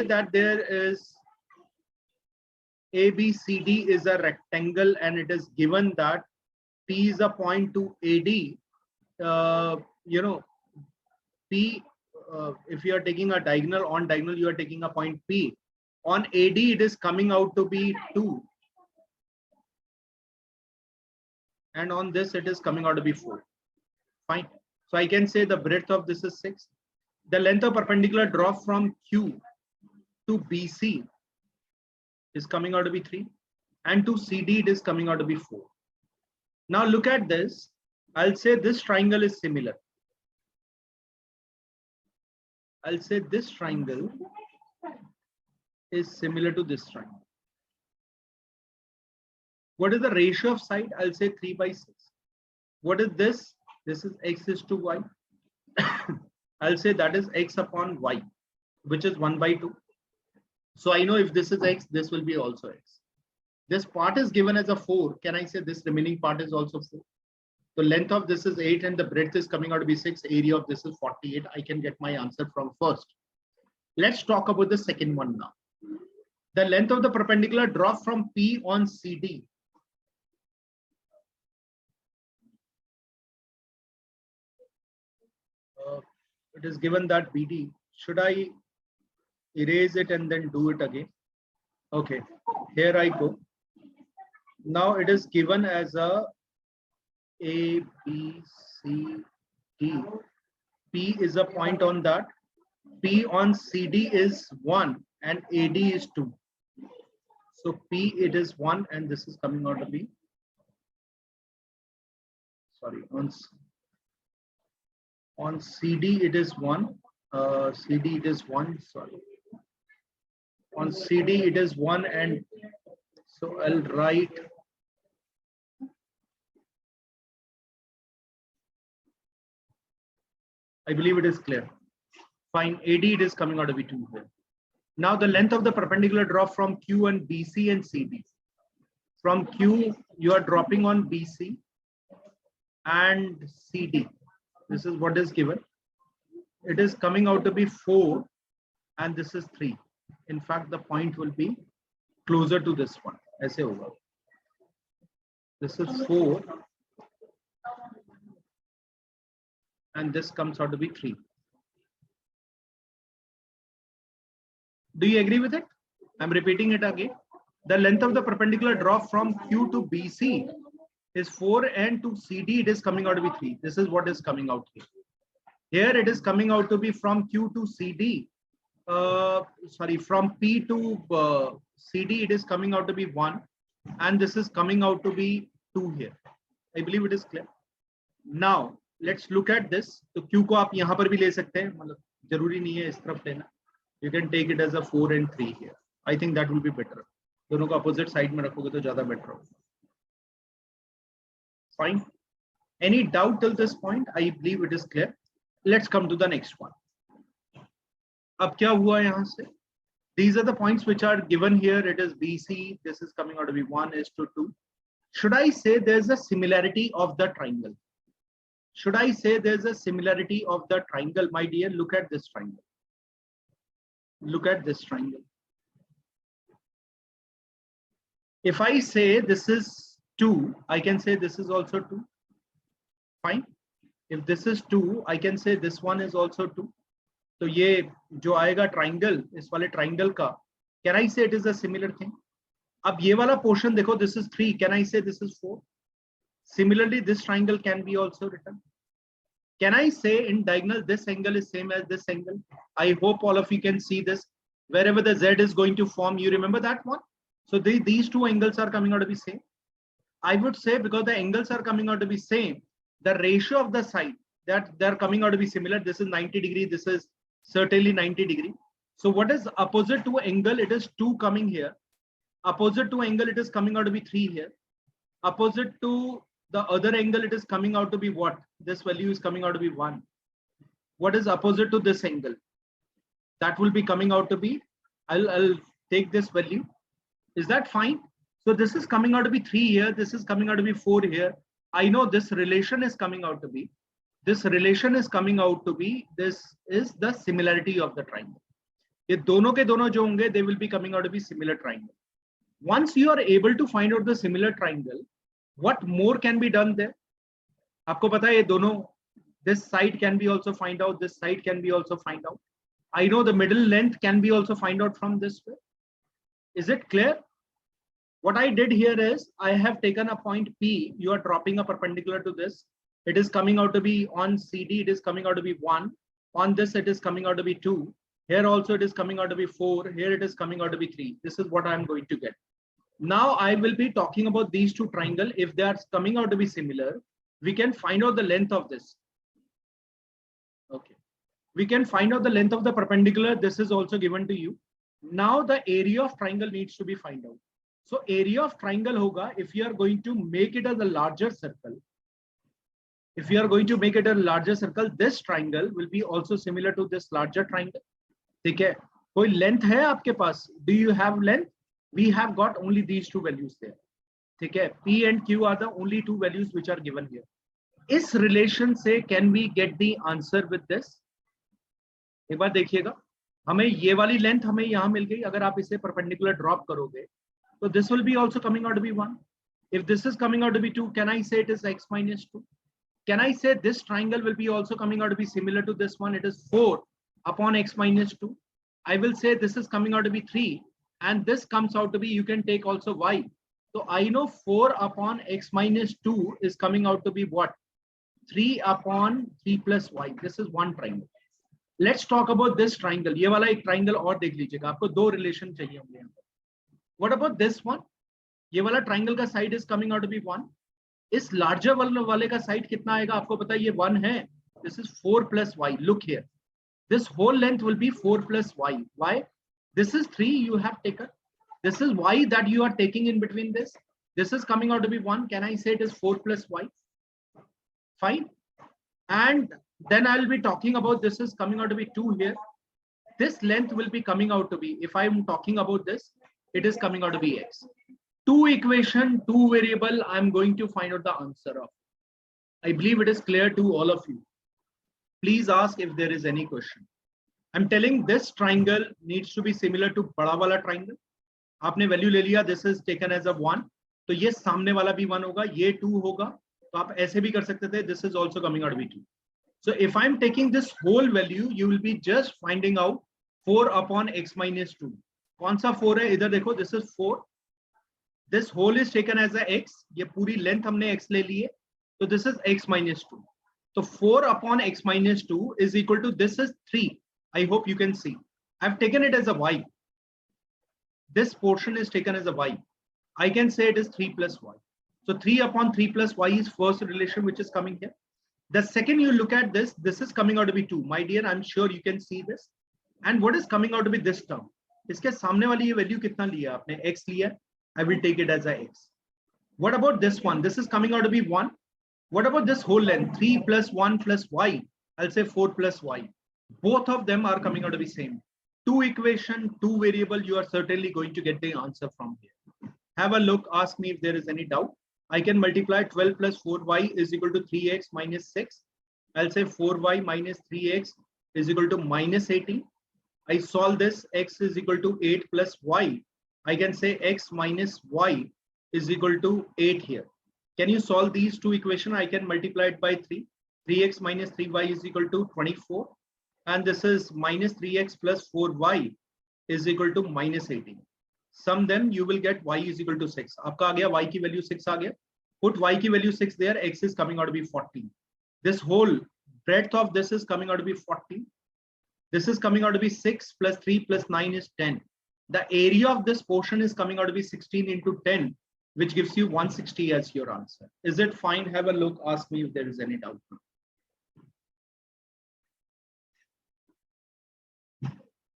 that there is ABCD is a rectangle and it is given that P is a point to AD, P, if you are taking a diagonal, on diagonal you are taking a point P. On AD it is coming out to be 2. And on this it is coming out to be 4. Fine. So I can say the breadth of this is 6. The length of perpendicular drop from Q to BC is coming out to be 3. And to CD it is coming out to be 4. Now look at this. I'll say this triangle is similar. I'll say this triangle is similar to this triangle. What is the ratio of side? I'll say 3/6. What is this? This is x is to y. I'll say that is x upon y, which is 1/2. So I know if this is x, this will be also x. This part is given as a 4. Can I say this remaining part is also 4? The length of this is 8 and the breadth is coming out to be 6. Area of this is 48. I can get my answer from first. Let's talk about the second one now. The length of the perpendicular drop from P on CD. It is given that BD. Should I erase it and then do it again? Okay, here I go. Now it is given as a B, C, D. P is a point on that. P on CD is 1 and AD is 2. So P it is 1 and this is coming out to be, sorry, on CD it is 1. CD it is 1, sorry. On CD it is 1 and so I'll write I believe it is clear. Fine, AD it is coming out to be 2 here. Now the length of the perpendicular drop from Q and BC and CD. From Q you are dropping on BC and CD. This is what is given. It is coming out to be 4 and this is 3. In fact, the point will be closer to this one. Aise hoga. This is 4 and this comes out to be 3. Do you agree with it? I'm repeating it again. The length of the perpendicular drop from Q to BC is 4 and to CD it is coming out to be 3. This is what is coming out here. Here it is coming out to be from Q to CD. From P to CD it is coming out to be 1 and this is coming out to be 2 here. I believe it is clear. Now let's look at this. तो Q को आप यहाँ पर भी ले सकते हैं, मतलब जरूरी नहीं है इस तरफ लेना. You can take it as a 4 and 3 here. I think that will be better. दोनों को opposite side में रखोगे तो ज़्यादा better होगा. Fine. Any doubt till this point? I believe it is clear. Let's come to the next one. अब क्या हुआ यहाँ से? These are the points which are given here. It is BC. This is coming out to be 1 is to 2. Should I say there's a similarity of the triangle? Should I say there's a similarity of the triangle? My dear, look at this triangle. Look at this triangle. If I say this is 2, I can say this is also 2. Fine. If this is 2, I can say this one is also 2. So ये जो आएगा triangle, इस वाले triangle का, can I say it is a similar thing? अब ये वाला portion देखो, this is 3. Can I say this is 4? Similarly, this triangle can be also written. Can I say in diagonal this angle is same as this angle? I hope all of you can see this. Wherever the Z is going to form, you remember that one? So these two angles are coming out to be same. I would say because the angles are coming out to be same, the ratio of the side that they're coming out to be similar. This is 90 degree. This is certainly 90 degree. So what is opposite to angle? It is 2 coming here. Opposite to angle, it is coming out to be 3 here. Opposite to the other angle, it is coming out to be what? This value is coming out to be 1. What is opposite to this angle? That will be coming out to be, I'll take this value. Is that fine? So this is coming out to be 3 here. This is coming out to be 4 here. I know this relation is coming out to be. This relation is coming out to be. This is the similarity of the triangle. ये दोनों के दोनों जो होंगे they will be coming out to be similar triangle. Once you are able to find out the similar triangle, what more can be done there? आपको पता है ये दोनों, this side can be also find out, this side can be also find out. I know the middle length can be also find out from this way. Is it clear? What I did here is I have taken a point P. You are dropping a perpendicular to this. It is coming out to be on CD. It is coming out to be 1. On this, it is coming out to be 2. Here also, it is coming out to be 4. Here, it is coming out to be 3. This is what I am going to get. Now, I will be talking about these two triangles. If they are coming out to be similar, we can find out the length of this. Okay. We can find out the length of the perpendicular. This is also given to you. Now, the area of triangle needs to be find out. So area of triangle hoga if you are going to make it as a larger circle. If you are going to make it a larger circle, this triangle will be also similar to this larger triangle. ठीक है? कोई length है आपके पास? Do you have length? We have got only these two values there. ठीक है? P and Q are the only two values which are given here. इस relation से can we get the answer with this? एक बार देखिएगा. हमें ये वाली length हमें यहाँ मिल गई. अगर आप इसे perpendicular drop करोगे, so this will be also coming out to be 1. If this is coming out to be 2, can I say it is x minus 2? Can I say this triangle will be also coming out to be similar to this one? It is 4 upon x minus 2. I will say this is coming out to be 3, and this comes out to be, you can take also y. So I know 4 upon x minus 2 is coming out to be what? 3 upon 3 plus y. This is one triangle. Let's talk about this triangle. ये वाला एक triangle और देख लीजिएगा. आपको दो relation चाहिए होंगे यहाँ पर. What about this one? ये वाला triangle का side is coming out to be 1. इस larger वाले का side कितना आएगा? आपको पता है ये 1 है. This is 4 plus y. Look here. This whole length will be 4 plus y. Why? This is 3 you have taken. This is y that you are taking in between this. This is coming out to be 1. Can I say it is 4 plus y? Fine. And then I will be talking about this is coming out to be 2 here. This length will be coming out to be, if I am talking about this, it is coming out to be x. 2 equation, 2 variable, I am going to find out the answer of. I believe it is clear to all of you. Please ask if there is any question. I'm telling this triangle needs to be similar to बड़ा वाला triangle. आपने value ले लिया, this is taken as a 1. तो ये सामने वाला भी 1 होगा, ये 2 होगा. तो आप ऐसे भी कर सकते थे, this is also coming out to be 2. So if I'm taking this whole value, you will be just finding out 4 upon x minus 2. कौन सा 4 है? इधर देखो, this is 4. This whole is taken as a x. ये पूरी length हमने x ले ली है. So this is x minus 2. So 4 upon x minus 2 is equal to, this is 3. I hope you can see. I've taken it as a y. This portion is taken as a y. I can say it is 3 plus y. So 3 upon 3 plus y is first relation which is coming here. The second you look at this, this is coming out to be 2. My dear, I'm sure you can see this. And what is coming out to be this term? इसके सामने वाली ये value कितना लिया आपने? X लिया. I will take it as a x. What about this one? This is coming out to be 1. What about this whole length? 3 plus 1 plus y. I'll say 4 plus y. Both of them are coming out to be same. 2 equation, 2 variable, you are certainly going to get the answer from here. Have a look, ask me if there is any doubt. I can multiply 12 plus 4y is equal to 3x minus 6. I'll say 4y minus 3x is equal to minus 18. I solve this, x is equal to 8 plus y. I can say x minus y is equal to 8 here. Can you solve these two equations? I can multiply it by 3. 3x minus 3y is equal to 24. And this is minus 3x plus 4y is equal to minus 18. Sum them, you will get y is equal to 6. आपका आ गया y की value 6 आ गया. Put y की value 6 there, x is coming out to be 14. This whole breadth of this is coming out to be 14. This is coming out to be 6 plus 3 plus 9 is 10. The area of this portion is coming out to be 16 into 10, which gives you 160 as your answer. Is it fine? Have a look. Ask me if there is any doubt.